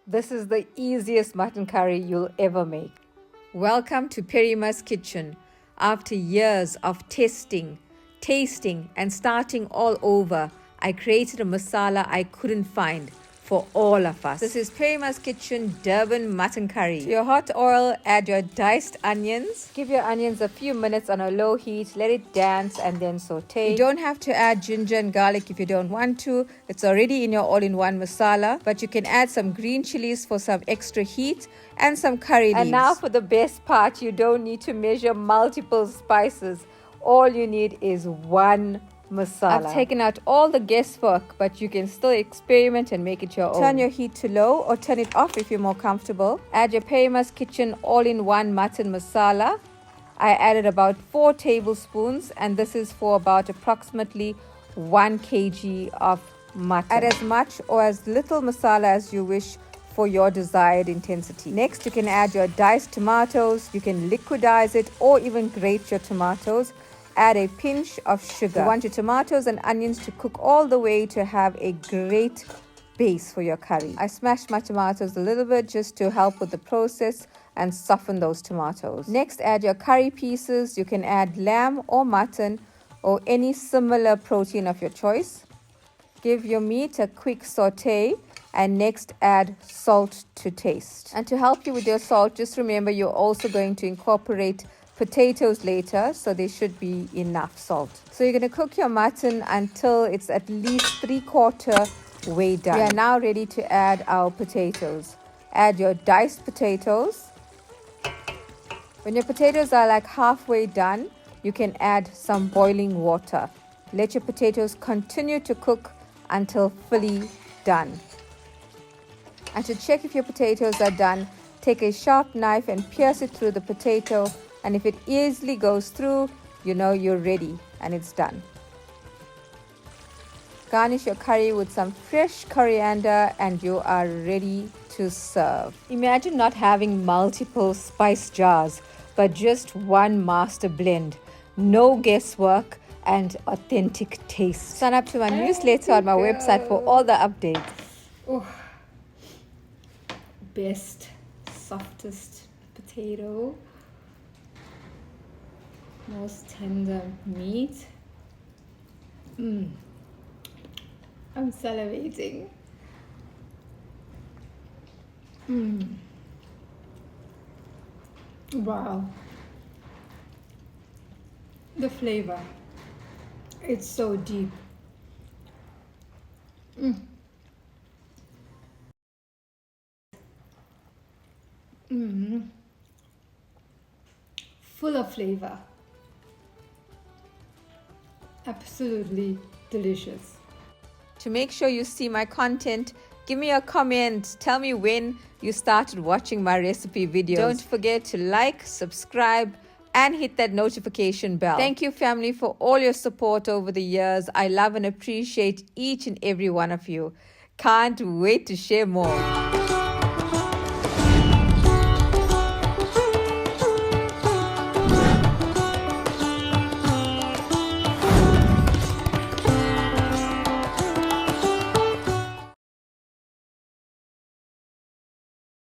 This is the easiest mutton curry you'll ever make. Welcome to Perima's kitchen. After years of testing, tasting and starting all over, I created a masala I couldn't find for all of us. This is Perima's kitchen Durban mutton curry. To your hot oil, add your diced onions. Give your onions a few minutes on a low heat, let it dance and then saute. You don't have to add ginger and garlic if you don't want to. It's already in your all-in-one masala, but you can add some green chillies for some extra heat and some curry leaves. And now for the best part, you don't need to measure multiple spices. All you need is one masala. I've taken out all the guesswork, but you can still experiment and make it your own. Turn your heat to low or turn it off if you're more comfortable. Add your Perima's Kitchen all-in-one mutton masala. I added about 4 tablespoons and this is for about approximately 1 kg of mutton. Add as much or as little masala as you wish for your desired intensity. Next, you can add your diced tomatoes. You can liquidize it or even grate your tomatoes. Add a pinch of sugar. You want your tomatoes and onions to cook all the way to have a great base for your curry. I smashed my tomatoes a little bit just to help with the process and soften those tomatoes. Next, add your curry pieces. You can add lamb or mutton or any similar protein of your choice. Give your meat a quick saute and next add salt to taste. And to help you with your salt, just remember you're also going to incorporate potatoes later, so there should be enough salt. So you're going to cook your mutton until it's at least 3/4 way done. We are now ready to add our potatoes. Add your diced potatoes. When your potatoes are like halfway done, you can add some boiling water. Let your potatoes continue to cook until fully done. And to check if your potatoes are done, take a sharp knife and pierce it through the potato. And if it easily goes through, you know you're ready and it's done. Garnish your curry with some fresh coriander and you are ready to serve. Imagine not having multiple spice jars, but just one master blend. No guesswork and authentic taste. Sign up to my newsletter on my website for all the updates. Oh. Best, softest potato. Most tender meat. I'm salivating. Wow. The flavor. It's so deep. Full of flavor. Absolutely delicious. To make sure you see my content, give me a comment. Tell me when you started watching my recipe videos. Don't forget to like, subscribe, and hit that notification bell. Thank you, family, for all your support over the years. I love and appreciate each and every one of you. Can't wait to share more.